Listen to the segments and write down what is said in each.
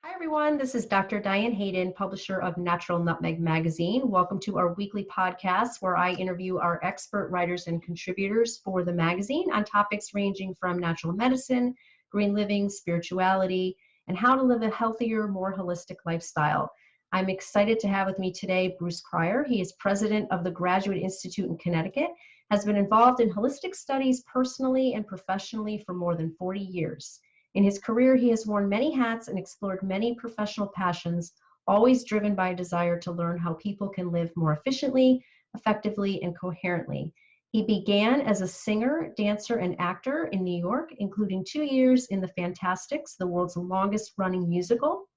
Hi, everyone. This is Dr. Diane Hayden, publisher of Natural Nutmeg magazine. Welcome to our weekly podcast where I interview our expert writers and contributors for the magazine on topics ranging from natural medicine, green living, spirituality, and how to live a healthier, more holistic lifestyle. I'm excited to have with me today Bruce Cryer. He is president of the Graduate Institute in Connecticut, has been involved in holistic studies personally and professionally for more than 40 years. In his career, he has worn many hats and explored many professional passions, always driven by a desire to learn how people can live more efficiently, effectively, and coherently. He began as a singer, dancer, and actor in New York, including 2 years in the Fantasticks, the world's longest-running musical.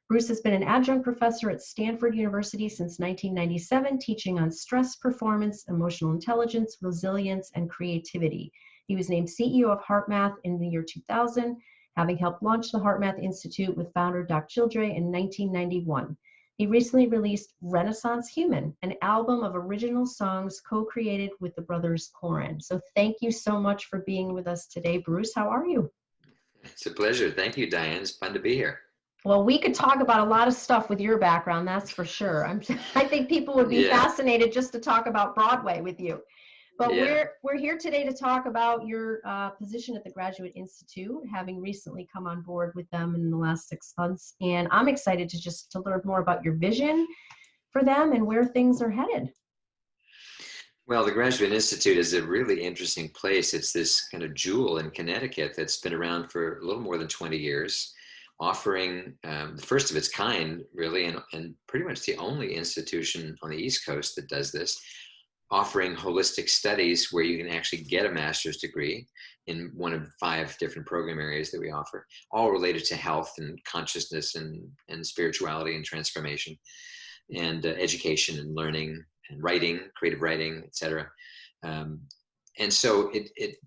Bruce has been an adjunct professor at Stanford University since 1997, teaching on stress, performance, emotional intelligence, resilience, and creativity. He was named CEO of HeartMath in the year 2000, having helped launch the HeartMath Institute with founder Doc Childre in 1991. He recently released Renaissance Human, an album of original songs co-created with the Brothers Koren. So thank you so much for being with us today, Bruce. How are you? It's a pleasure. Thank you, Diane. It's fun to be here. Well, we could talk about a lot of stuff with your background, that's for sure. I think people would be fascinated just to talk about Broadway with you. But we're here today to talk about your position at the Graduate Institute, having recently come on board with them in the last 6 months. And I'm excited to learn more about your vision for them and where things are headed. Well, the Graduate Institute is a really interesting place. It's this kind of jewel in Connecticut that's been around for a little more than 20 years, offering the first of its kind, really, and pretty much the only institution on the East Coast that does this, offering holistic studies where you can actually get a master's degree in one of 5 different program areas that we offer, all related to health and consciousness and spirituality and transformation and education and learning and writing, creative writing, etc. And so it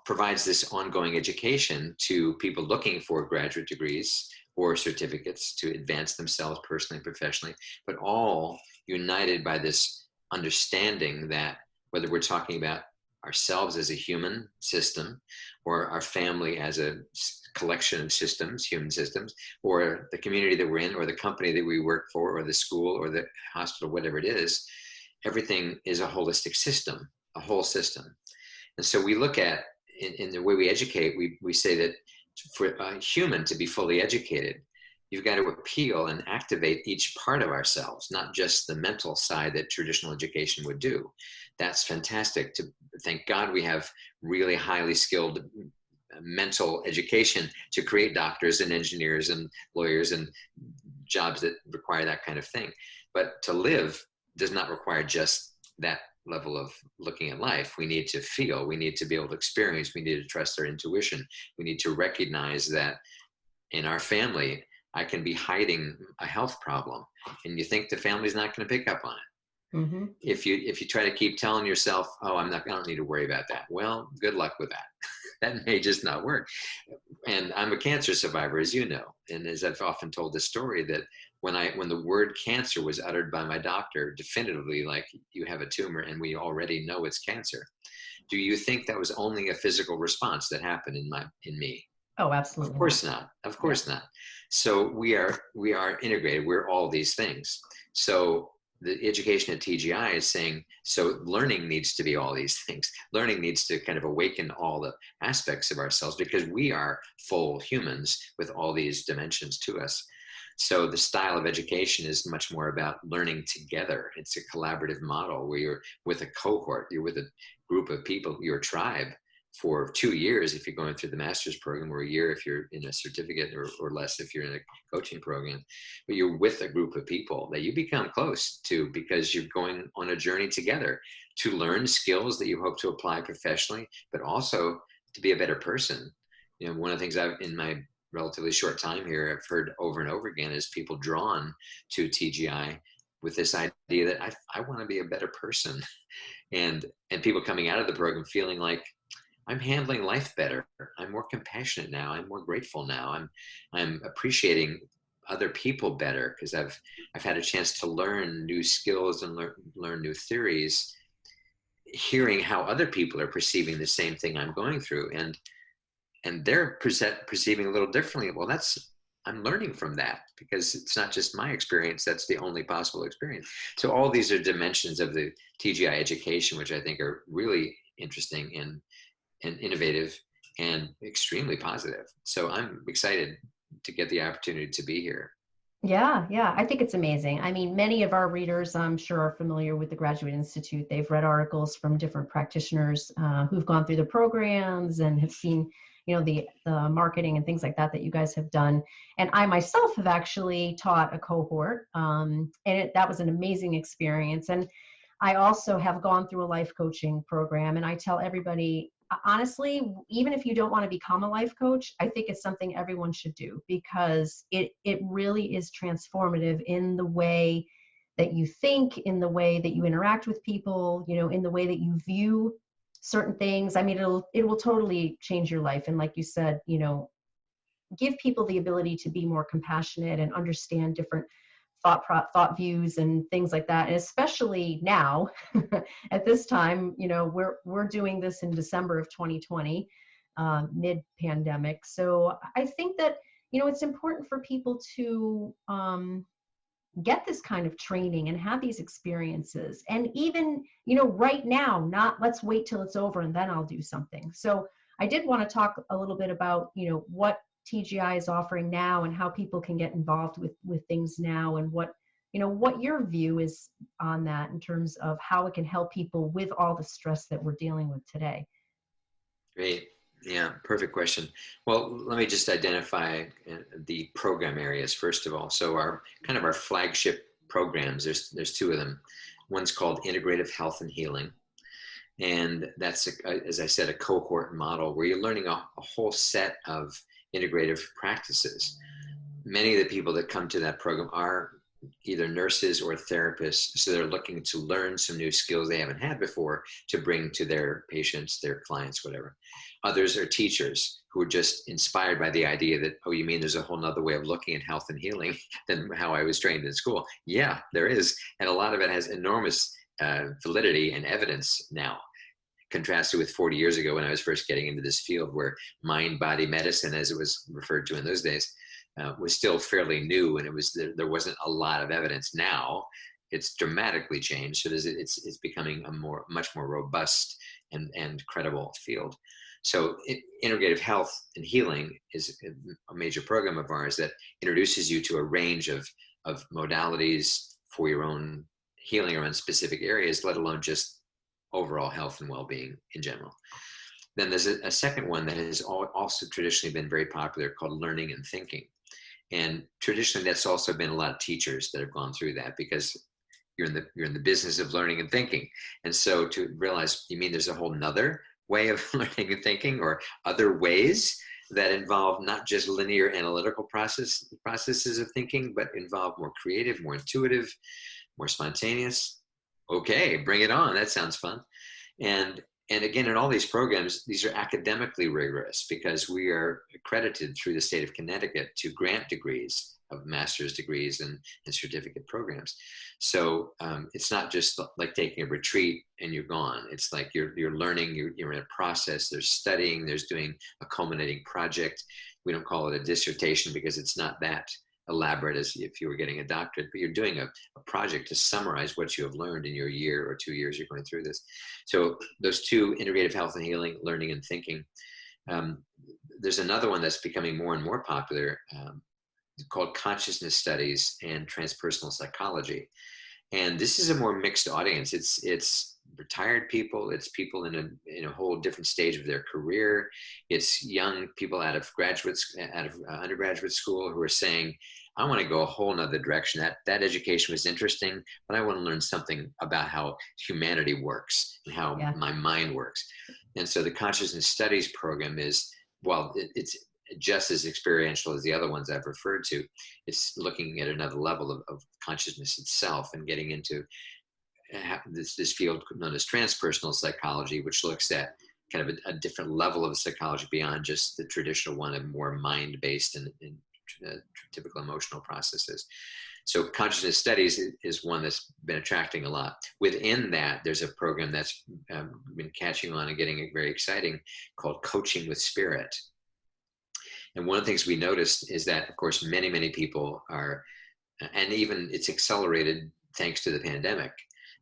provides this ongoing education to people looking for graduate degrees or certificates to advance themselves personally and professionally, but all united by this understanding that whether we're talking about ourselves as a human system or our family as a collection of systems, human systems, or the community that we're in or the company that we work for or the school or the hospital, whatever it is, everything is a holistic system, a whole system. And so we look at, in the way we educate, we say that for a human to be fully educated, you've got to appeal and activate each part of ourselves, not just the mental side that traditional education would do. That's fantastic. Thank God we have really highly skilled mental education to create doctors and engineers and lawyers and jobs that require that kind of thing. But to live does not require just that level of looking at life. We need to feel, we need to be able to experience, we need to trust our intuition. We need to recognize that in our family, I can be hiding a health problem and you think the family's not going to pick up on it. Mm-hmm. If you try to keep telling yourself, oh, I don't need to worry about that. Well, good luck with that. That may just not work. And I'm a cancer survivor, as you know. And as I've often told this story that when the word cancer was uttered by my doctor definitively, like you have a tumor and we already know it's cancer. Do you think that was only a physical response that happened in me? Oh, absolutely. Of course not. Of course not. So we are integrated. We're all these things. So the education at TGI is saying, so learning needs to be all these things. Learning needs to kind of awaken all the aspects of ourselves because we are full humans with all these dimensions to us. So the style of education is much more about learning together. It's a collaborative model where you're with a cohort, you're with a group of people, your tribe, for 2 years if you're going through the master's program, or a year if you're in a certificate, or less if you're in a coaching program. But you're with a group of people that you become close to because you're going on a journey together to learn skills that you hope to apply professionally, but also to be a better person. You know, one of the things in my relatively short time here, I've heard over and over again is people drawn to TGI with this idea that I want to be a better person. And people coming out of the program feeling like, I'm handling life better. I'm more compassionate now. I'm more grateful now. I'm appreciating other people better because I've had a chance to learn new skills and learn new theories, hearing how other people are perceiving the same thing I'm going through, and they're perceiving a little differently. Well, that's I'm learning from that because it's not just my experience. That's the only possible experience. So all these are dimensions of the TGI education, which I think are really interesting and innovative and extremely positive. So I'm excited to get the opportunity to be here. Yeah, yeah, I think it's amazing. I mean, many of our readers, I'm sure, are familiar with the Graduate Institute. They've read articles from different practitioners who've gone through the programs and have seen, the marketing and things like that that you guys have done. And I myself have actually taught a cohort, and that was an amazing experience. And I also have gone through a life coaching program, and I tell everybody, honestly, even if you don't want to become a life coach, I think it's something everyone should do because it really is transformative in the way that you think, in the way that you interact with people, in the way that you view certain things. I mean, it will totally change your life. And like you said, give people the ability to be more compassionate and understand different thought views and things like that. And especially now at this time, we're doing this in December of 2020, mid pandemic. So I think that, it's important for people to get this kind of training and have these experiences. And even, right now, not let's wait till it's over and then I'll do something. So I did want to talk a little bit about, what TGI is offering now and how people can get involved with things now, and what your view is on that in terms of how it can help people with all the stress that we're dealing with today. Great. Yeah, perfect question. Well, let me just identify the program areas first of all. So our flagship programs, there's two of them. One's called Integrative Health and Healing. And that's, as I said, a cohort model where you're learning a whole set of integrative practices. Many of the people that come to that program are either nurses or therapists, so they're looking to learn some new skills they haven't had before to bring to their patients, their clients, whatever. Others are teachers who are just inspired by the idea that, oh, you mean there's a whole nother way of looking at health and healing than how I was trained in school? Yeah, there is. And a lot of it has enormous validity and evidence now, contrasted with 40 years ago when I was first getting into this field where mind-body medicine, as it was referred to in those days, was still fairly new, and there wasn't a lot of evidence. Now it's dramatically changed, so it's becoming a much more robust and credible field. So integrative health and healing is a major program of ours that introduces you to a range of modalities for your own healing around specific areas, let alone just overall health and well-being in general. Then there's a second one that has also traditionally been very popular called learning and thinking. And traditionally, that's also been a lot of teachers that have gone through that because you're in the business of learning and thinking. And so to realize, you mean there's a whole nother way of learning and thinking, or other ways that involve not just linear analytical processes of thinking, but involve more creative, more intuitive, more spontaneous. Okay, bring it on. That sounds fun. And again, in all these programs, these are academically rigorous because we are accredited through the state of Connecticut to grant degrees of master's degrees and certificate programs. So it's not just like taking a retreat and you're gone. It's like you're learning, you're in a process, there's studying, there's doing a culminating project. We don't call it a dissertation because it's not that elaborate as if you were getting a doctorate, but you're doing a project to summarize what you have learned in your year or 2 years you're going through this. So those two, integrative health and healing, learning and thinking. There's another one that's becoming more and more popular called consciousness studies and transpersonal psychology. And this is a more mixed audience. It's retired people, it's people in a whole different stage of their career. It's young people out of undergraduate school who are saying, I want to go a whole nother direction. That education was interesting, but I want to learn something about how humanity works and how my mind works. And so the consciousness studies program is, while it's just as experiential as the other ones I've referred to, it's looking at another level of consciousness itself and getting into this field known as transpersonal psychology, which looks at kind of a different level of psychology beyond just the traditional one of more mind-based and typical emotional processes. So consciousness studies is one that's been attracting a lot. Within that, there's a program that's been catching on and getting very exciting called Coaching with Spirit. And one of the things we noticed is that, of course, many people are, and even it's accelerated thanks to the pandemic,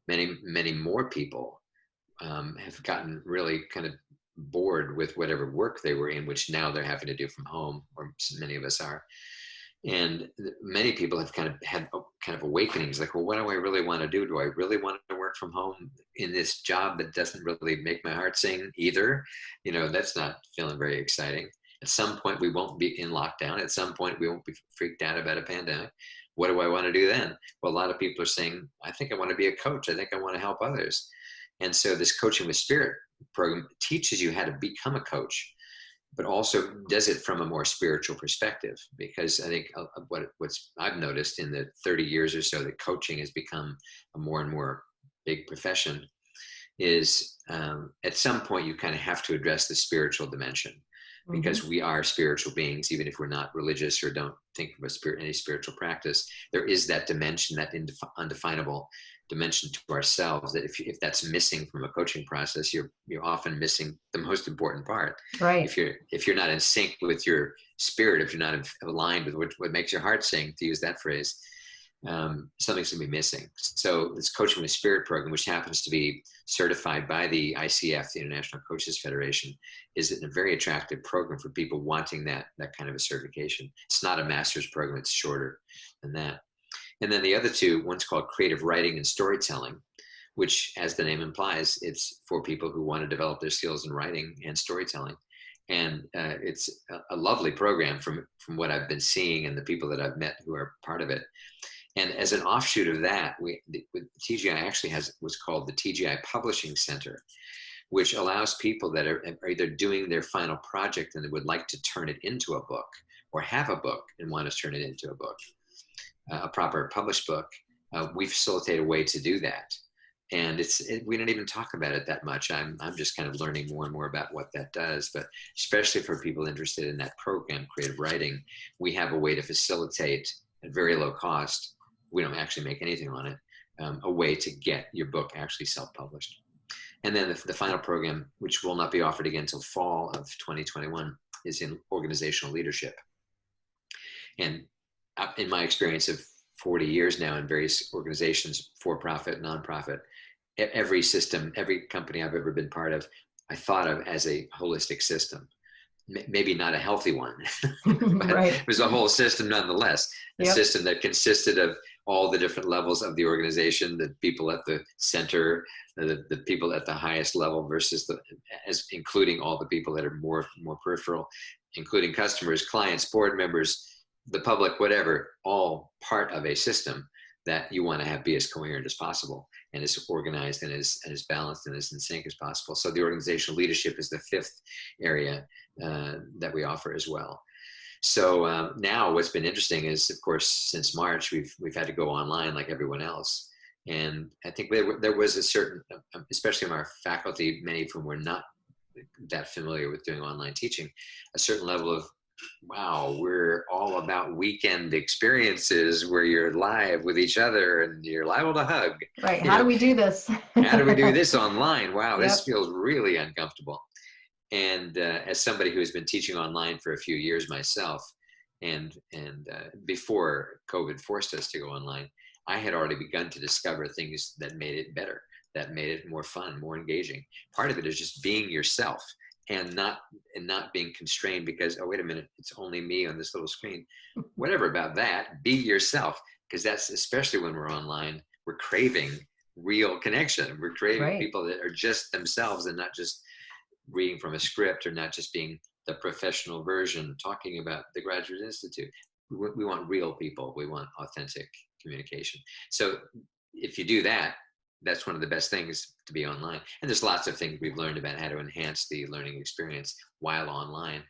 many more people have gotten really kind of bored with whatever work they were in, which now they're having to do from home, or many of us are. And many people have kind of had kind of awakenings like, well, what do I really want to do? Do I really want to work from home in this job that doesn't really make my heart sing either? You know, that's not feeling very exciting. At some point, we won't be in lockdown. At some point, we won't be freaked out about a pandemic. What do I want to do then? Well, a lot of people are saying, I think I want to be a coach. I think I want to help others. And so this Coaching with Spirit program teaches you how to become a coach, but also does it from a more spiritual perspective. Because I think what's I've noticed in the 30 years or so that coaching has become a more and more big profession is at some point you kind of have to address the spiritual dimension, because we are spiritual beings, even if we're not religious or don't think of any spiritual practice. There is that dimension, that undefinable dimension to ourselves, that if that's missing from a coaching process, you're often missing the most important part. Right. If you're not in sync with your spirit, if you're not aligned with what makes your heart sing, to use that phrase, something's going to be missing. So this Coaching with Spirit program, which happens to be certified by the ICF, the International Coaches Federation, is a very attractive program for people wanting that kind of a certification. It's not a master's program, it's shorter than that. And then the other two, one's called Creative Writing and Storytelling, which, as the name implies, it's for people who want to develop their skills in writing and storytelling. And it's a lovely program from what I've been seeing and the people that I've met who are part of it. And as an offshoot of that, TGI actually has what's called the TGI Publishing Center, which allows people that are either doing their final project and they would like to turn it into a book, or have a book and want to turn it into a book, a proper published book. We facilitate a way to do that. And we don't even talk about it that much. I'm just kind of learning more and more about what that does, but especially for people interested in that program, creative writing, we have a way to facilitate at very low cost. We don't actually make anything on it, a way to get your book actually self-published. And then the final program, which will not be offered again until fall of 2021, is in organizational leadership. And in my experience of 40 years now in various organizations, for-profit, nonprofit, every system, every company I've ever been part of, I thought of as a holistic system. Maybe not a healthy one, but right. It was a whole system nonetheless, a system that consisted of all the different levels of the organization, the people at the center, the people at the highest level versus including all the people that are more peripheral, including customers, clients, board members, the public, whatever, all part of a system that you want to be as coherent as possible and as organized and as balanced and as in sync as possible. So the organizational leadership is the fifth area that we offer as well. So now what's been interesting is, of course, since March, we've had to go online like everyone else. And I think there was a certain, especially in our faculty, many of whom were not that familiar with doing online teaching, a certain level of, wow, we're all about weekend experiences where you're live with each other and you're liable to hug. Right. How do we do this? How do we do this online? Wow, this feels really uncomfortable. And as somebody who has been teaching online for a few years myself, and before COVID forced us to go online, I had already begun to discover things that made it better, that made it more fun, more engaging. Part of it is just being yourself and not being constrained because, oh, wait a minute, it's only me on this little screen. Whatever about that, be yourself, because that's, especially when we're online, we're craving real connection. We're craving people that are just themselves and not just reading from a script, or not just being the professional version talking about the Graduate Institute. We want real people. We want authentic communication. So if you do that, that's one of the best things to be online. And there's lots of things we've learned about how to enhance the learning experience while online.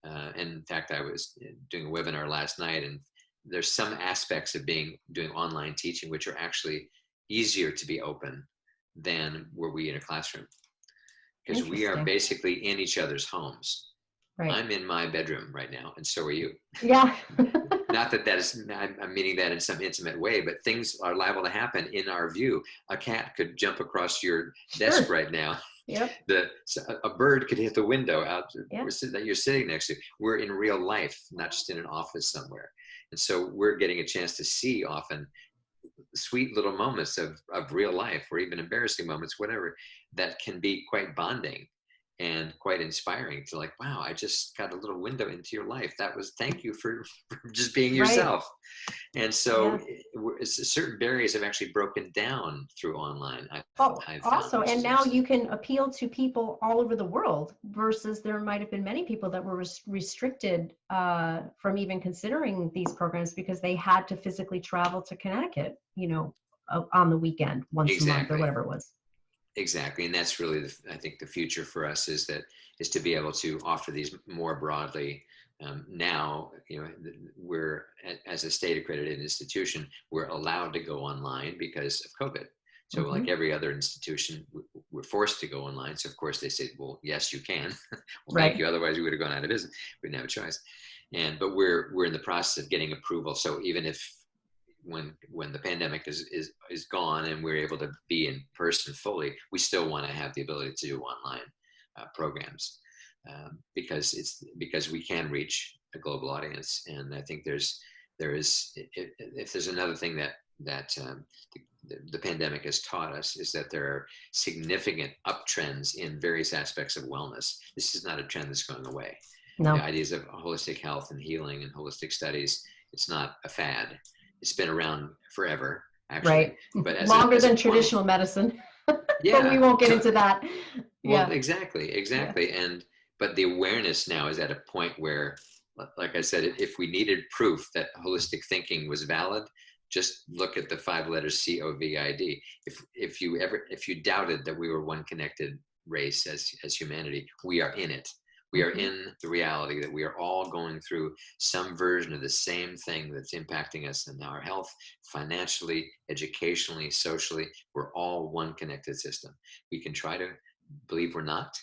And in fact, I was doing a webinar last night, and there's some aspects of doing online teaching which are actually easier to be open than were we in a classroom. Because we are basically in each other's homes. Right. I'm in my bedroom right now, and so are you. Yeah. Not that is, I'm meaning that in some intimate way, but things are liable to happen in our view. A cat could jump across your desk right now. Yep. A bird could hit the window out Yep. that you're sitting next to. We're in real life, not just in an office somewhere. And so we're getting a chance to see often sweet little moments of real life, or even embarrassing moments, whatever, that can be quite bonding and quite inspiring to, like, wow, I just got a little window into your life. Thank you for just being Right. yourself. And so Yeah. certain barriers have actually broken down through online, Oh, I've found, also, which and is now you interesting. can appeal to people all over the world versus there might have been many people that were restricted from even considering these programs because they had to physically travel to Connecticut, on the weekend, once a month or Exactly. whatever it was. Exactly. And that's really, I think, the future for us is to be able to offer these more broadly. Now, we're, as a state accredited institution, we're allowed to go online because of COVID. So Hmm. like every other institution, we're forced to go online. So of course they say, well, yes, you can. Well, thank Right. you. Otherwise we would have gone out of business. We didn't have a choice. But we're in the process of getting approval. So even if when the pandemic is gone and we're able to be in person fully, we still want to have the ability to do online programs, because we can reach a global audience. And I think there is, if there's another thing that the pandemic has taught us, is that there are significant uptrends in various aspects of wellness. This is not a trend that's going away. The No. ideas of holistic health and healing and holistic studies, it's not a fad. It's been around forever, actually, Right. but Longer as a than quant, traditional medicine, but we yeah. won't get into that. Well, Yeah. Yeah. exactly. But the awareness now is at a point where, like I said, if we needed proof that holistic thinking was valid, just look at the 5 letters COVID. If you doubted that we were one connected race as humanity, we are in it. We are Hmm. in the reality that we are all going through some version of the same thing that's impacting us in our health, financially, educationally, socially. We're all one connected system. We can try to believe we're not,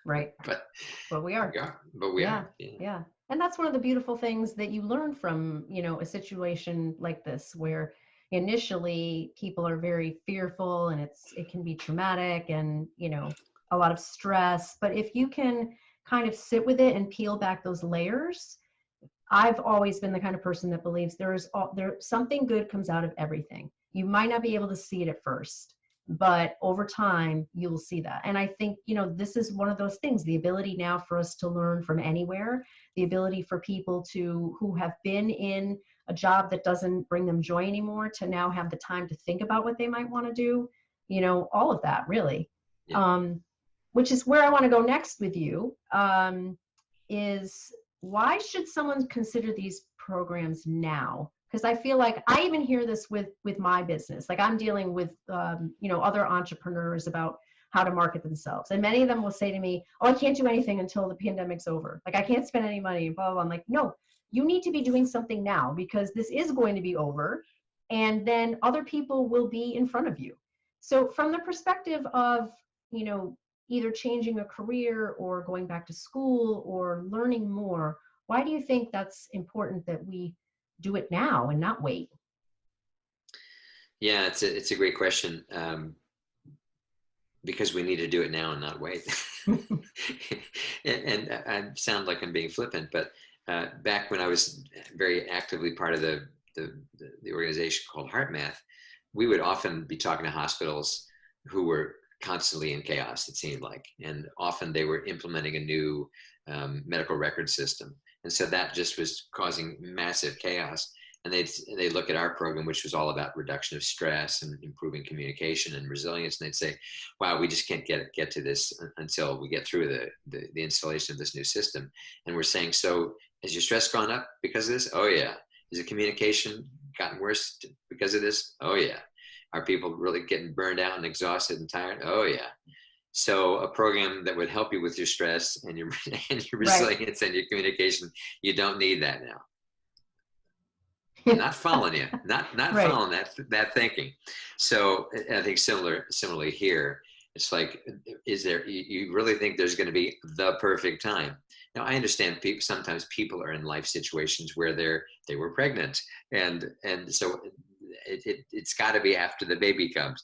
Right. but But we are. we are. But we Yeah. are. Yeah. Yeah. And that's one of the beautiful things that you learn from, a situation like this where initially people are very fearful and it can be traumatic and, a lot of stress. But if you can kind of sit with it and peel back those layers, I've always been the kind of person that believes something good comes out of everything. You might not be able to see it at first, but over time you'll see that. And I think, this is one of those things, the ability now for us to learn from anywhere, the ability for people who have been in a job that doesn't bring them joy anymore to now have the time to think about what they might want to do, all of that really. Yeah. Um, which is where I want to go next with you, is why should someone consider these programs now? Because I feel like I even hear this with my business. Like I'm dealing with other entrepreneurs about how to market themselves, and many of them will say to me, "Oh, I can't do anything until the pandemic's over. Like I can't spend any money." Blah blah, blah. I'm like, no, you need to be doing something now because this is going to be over, and then other people will be in front of you. So from the perspective of either changing a career or going back to school or learning more, why do you think that's important that we do it now and not wait? Yeah, it's a great question, because we need to do it now and not wait. And I sound like I'm being flippant, but back when I was very actively part of the organization called HeartMath, we would often be talking to hospitals who were constantly in chaos, it seemed like. And often they were implementing a new medical record system. And so that just was causing massive chaos. And they'd look at our program, which was all about reduction of stress and improving communication and resilience. And they'd say, wow, we just can't get to this until we get through the installation of this new system. And we're saying, so has your stress gone up because of this? Oh, yeah. Has the communication gotten worse because of this? Oh, yeah. Are people really getting burned out and exhausted and tired? Oh, yeah. So a program that would help you with your stress and your Right. resilience and your communication, you don't need that now. Not following you, not Right. following that thinking. So I think similarly here, it's like, you really think there's going to be the perfect time? Now I understand sometimes people are in life situations where they were pregnant, and so it's got to be after the baby comes,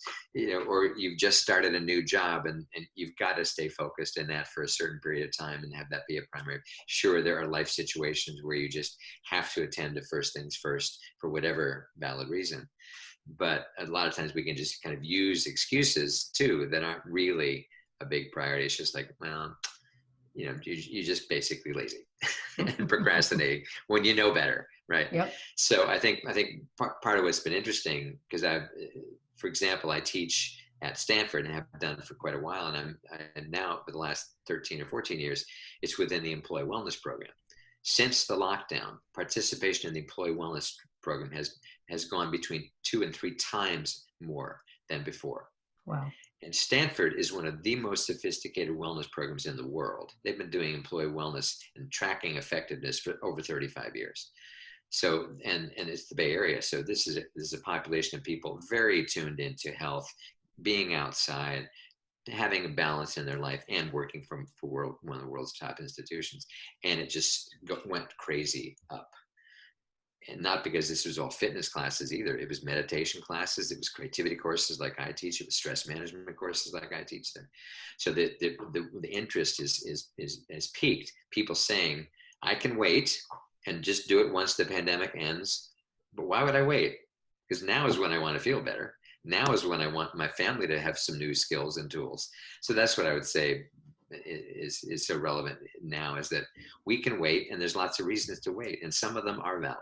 or you've just started a new job, and you've got to stay focused in that for a certain period of time and have that be a primary. Sure, there are life situations where you just have to attend to first things first for whatever valid reason. But a lot of times we can just kind of use excuses too that aren't really a big priority. It's just like, well, you're just basically lazy and procrastinating when you know better, right? Yep. So I think part of what's been interesting, because for example, I teach at Stanford and have done for quite a while, and I'm now for the last 13 or 14 years, it's within the employee wellness program. Since the lockdown, participation in the employee wellness program has gone between 2 and 3 times more than before. Wow. And Stanford is one of the most sophisticated wellness programs in the world. They've been doing employee wellness and tracking effectiveness for over 35 years. So, and it's the Bay Area. So this is a population of people very tuned into health, being outside, having a balance in their life, and working for one of the world's top institutions. And it just went crazy up. And not because this was all fitness classes either. It was meditation classes. It was creativity courses like I teach. It was stress management courses like I teach there. So the interest is peaked. People saying, I can wait and just do it once the pandemic ends. But why would I wait? Because now is when I want to feel better. Now is when I want my family to have some new skills and tools. So that's what I would say is so relevant now, is that we can wait, and there's lots of reasons to wait, and some of them are valid.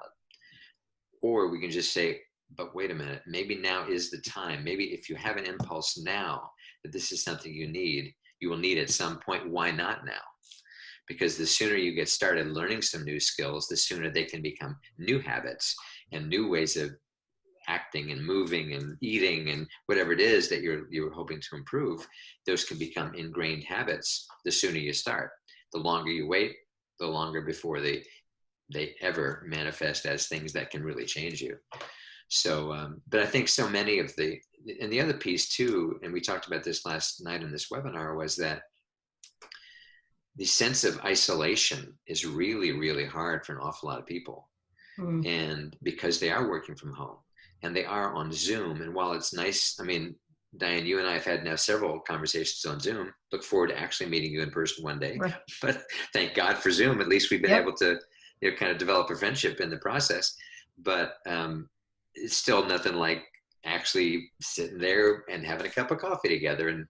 Or we can just say, but wait a minute, maybe now is the time. Maybe if you have an impulse now that this is something you will need at some point, why not now? Because the sooner you get started learning some new skills, the sooner they can become new habits and new ways of acting and moving and eating and whatever it is that you're hoping to improve. Those can become ingrained habits the sooner you start. The longer you wait, the longer before they ever manifest as things that can really change you. So, but I think so many of and the other piece too, and we talked about this last night in this webinar, was that the sense of isolation is really, really hard for an awful lot of people. And because they are working from home and they are on Zoom. And while it's nice, I mean, Diane, you and I have had now several conversations on Zoom. Look forward to actually meeting you in person one day. Right. But thank God for Zoom. At least we've been able to kind of develop a friendship in the process. But it's still nothing like actually sitting there and having a cup of coffee together and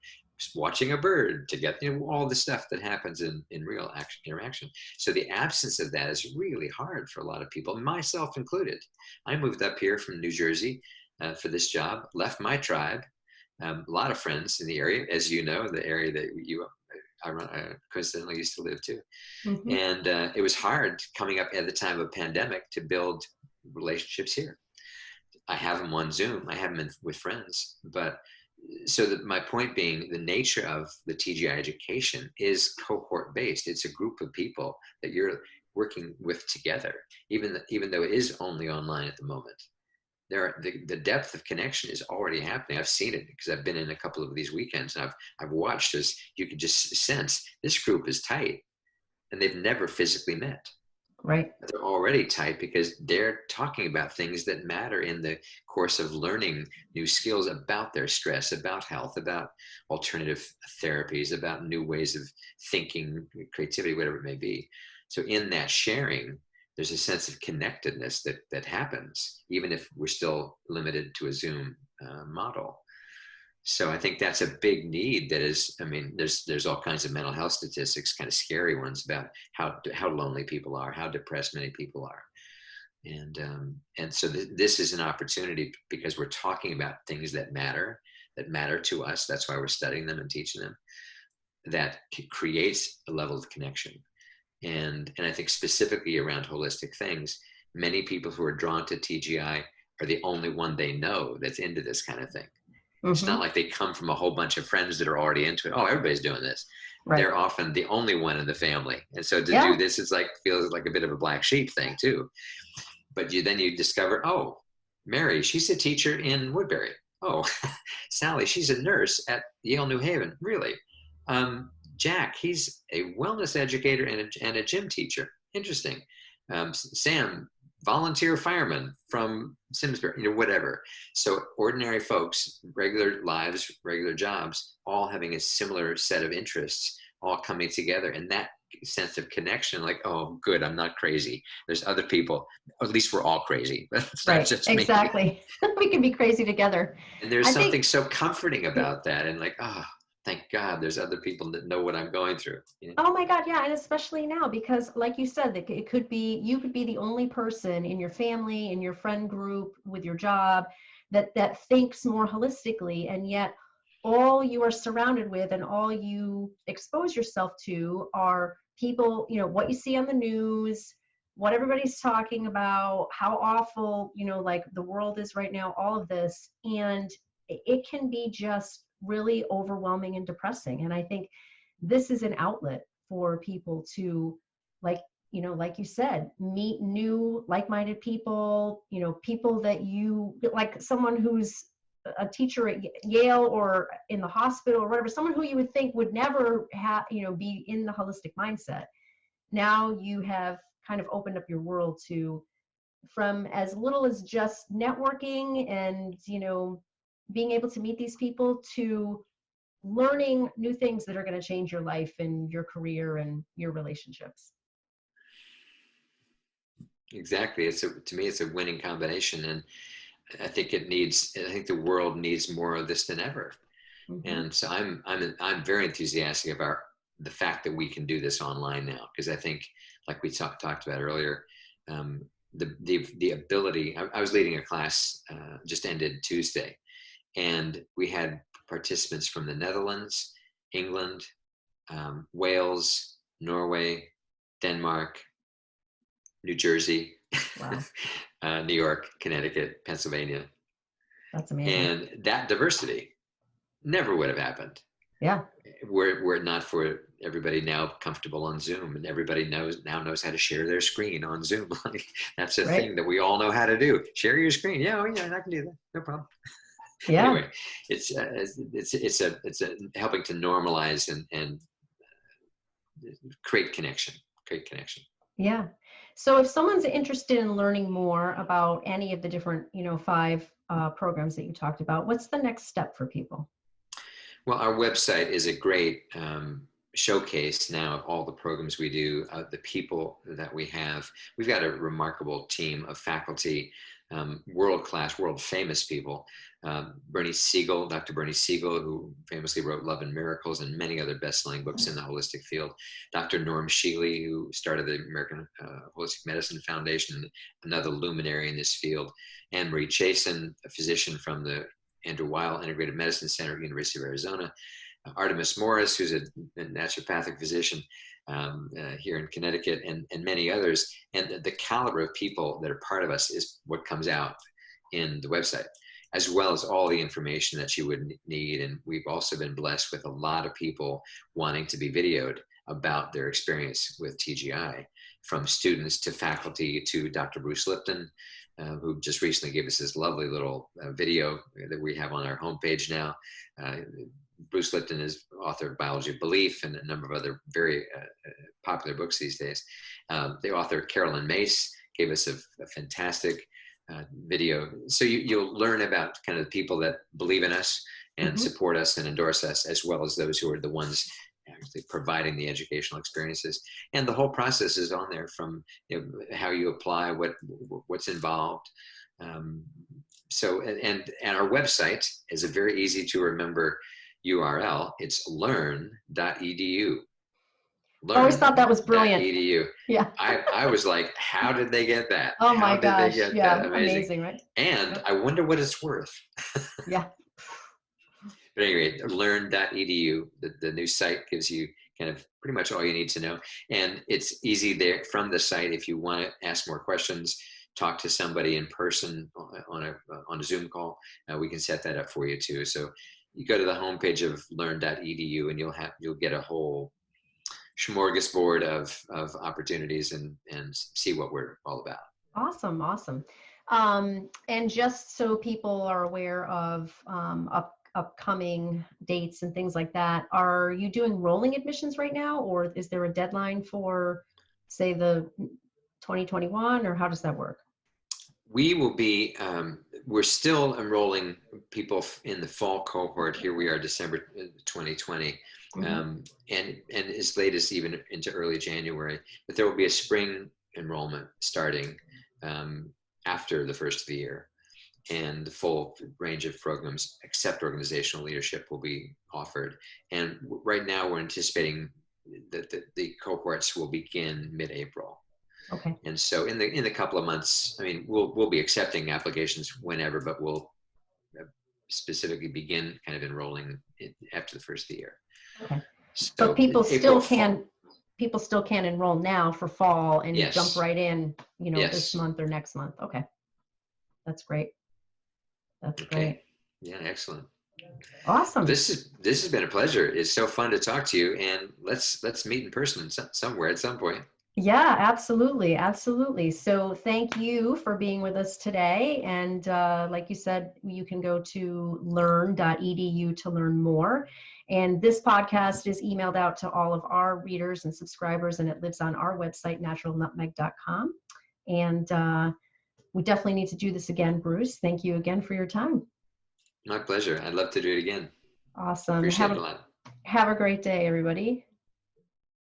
watching a bird together, all the stuff that happens in real interaction. So the absence of that is really hard for a lot of people, myself included. I moved up here from New Jersey for this job, left my tribe, a lot of friends in the area, as you know, the area that I coincidentally used to live too. Mm-hmm. And it was hard coming up at the time of a pandemic to build relationships here. I have them on Zoom. I have them with friends. But so my point being, the nature of the TGI education is cohort based. It's a group of people that you're working with together, even though it is only online at the moment. The depth of connection is already happening. I've seen it because I've been in a couple of these weekends, and I've watched as you can just sense this group is tight, and they've never physically met. Right. But they're already tight because they're talking about things that matter in the course of learning new skills about their stress, about health, about alternative therapies, about new ways of thinking, creativity, whatever it may be. So in that sharing, there's a sense of connectedness that happens, even if we're still limited to a Zoom model. So I think that's a big need that is, I mean, there's all kinds of mental health statistics, kind of scary ones about how lonely people are, how depressed many people are. And so this is an opportunity because we're talking about things that matter to us. That's why we're studying them and teaching them. That creates a level of connection. And I think specifically around holistic things, many people who are drawn to TGI are the only one they know that's into this kind of thing. Mm-hmm. It's not like they come from a whole bunch of friends that are already into it. Oh, everybody's doing this. Right. They're often the only one in the family. And so to do this is feels like a bit of a black sheep thing too. But then you discover, oh, Mary, she's a teacher in Woodbury. Oh, Sally, she's a nurse at Yale New Haven. Really? Jack, he's a wellness educator and a gym teacher. Interesting. Sam, volunteer fireman from Simsbury, whatever. So ordinary folks, regular lives, regular jobs, all having a similar set of interests, all coming together. And that sense of connection, like, oh, good, I'm not crazy. There's other people. At least we're all crazy, but it's not Right. just me. Exactly. We can be crazy together. And there's I something think, so comforting about that. And like, oh, thank God there's other people that know what I'm going through. oh my God, yeah, and especially now, because like you said, that it could be, you could be the only person in your family, in your friend group, with your job that thinks more holistically, and yet all you are surrounded with and all you expose yourself to are people, what you see on the news, what everybody's talking about, how awful, like the world is right now, all of this, and it can be just really overwhelming and depressing. And I think this is an outlet for people to, like, like you said, meet new like-minded people, people that you like, someone who's a teacher at Yale or in the hospital or whatever, someone who you would think would never have, be in the holistic mindset. Now you have kind of opened up your world to, from as little as just networking and, being able to meet these people, to learning new things that are going to change your life and your career and your relationships. Exactly. To me, it's a winning combination. And I think the world needs more of this than ever. Mm-hmm. And so I'm very enthusiastic about the fact that we can do this online now, because I think, like we talked about earlier, the ability. I was leading a class just ended Tuesday, and we had participants from the Netherlands, England, Wales, Norway, Denmark, New Jersey, Wow. New York, Connecticut, Pennsylvania. That's amazing. And that diversity never would have happened. Yeah. Were it not for everybody now comfortable on Zoom, and everybody knows how to share their screen on Zoom. That's a thing that we all know how to do. Share your screen. Yeah, I can do that. No problem. Yeah. Anyway, it's helping to normalize and create connection. Yeah. So if someone's interested in learning more about any of the different, 5 programs that you talked about, what's the next step for people? Well, our website is a great showcase now of all the programs we do, the people that we have. We've got a remarkable team of faculty, world-class, world-famous people. Dr. Bernie Siegel, who famously wrote Love and Miracles and many other best-selling books in the holistic field. Dr. Norm Shealy, who started the American Holistic Medicine Foundation, another luminary in this field. Anne Marie Chasen, a physician from the Andrew Weil Integrative Medicine Center at the University of Arizona. Artemis Morris, who's a naturopathic physician here in Connecticut, and many others. And the caliber of people that are part of us is what comes out in the website, as well as all the information that you would need. And we've also been blessed with a lot of people wanting to be videoed about their experience with TGI, from students to faculty to Dr. Bruce Lipton, who just recently gave us this lovely little video that we have on our homepage now. Bruce Lipton is author of Biology of Belief and a number of other very popular books these days. The author Carolyn Mace gave us a fantastic video. So you'll learn about kind of the people that believe in us and support us and endorse us, as well as those who are the ones actually providing the educational experiences. And the whole process is on there, from how you apply, what's involved. So our website is a very easy to remember URL. It's learn.edu. I always thought that was brilliant. Edu. Yeah. I was like, how did they get that? Oh my gosh. How did they get that? Amazing, right? And I wonder what it's worth. Yeah. But anyway, learn.edu, the new site gives you kind of pretty much all you need to know. And it's easy there from the site. If you want to ask more questions, talk to somebody in person on a Zoom call, we can set that up for you too. So you go to the homepage of learn.edu and you'll get a whole smorgasbord of opportunities and see what we're all about. Awesome. And just so people are aware of upcoming dates and things like that, are you doing rolling admissions right now, or is there a deadline for, say, the 2021, or how does that work? We will be, we're still enrolling people in the fall cohort. Here we are, December 2020, and as late as even into early January. But there will be a spring enrollment starting after the first of the year. And the full range of programs, except organizational leadership, will be offered. And right now we're anticipating that the cohorts will begin mid-April. Okay. And so in the couple of months, I mean, we'll be accepting applications whenever, but we'll specifically begin kind of enrolling after the first of the year. Okay. So but people April, still can enroll now for fall and yes. jump right in, you know, yes. this month or next month. Okay. That's great. That's okay. great. Yeah, excellent. Awesome. This has been a pleasure. It's so fun to talk to you, and let's meet in person somewhere at some point. Yeah, absolutely. Absolutely. So thank you for being with us today. And like you said, you can go to learn.edu to learn more. And this podcast is emailed out to all of our readers and subscribers, and it lives on our website, naturalnutmeg.com. And we definitely need to do this again, Bruce. Thank you again for your time. My pleasure. I'd love to do it again. Awesome. Appreciate it a lot. Have a great day, everybody.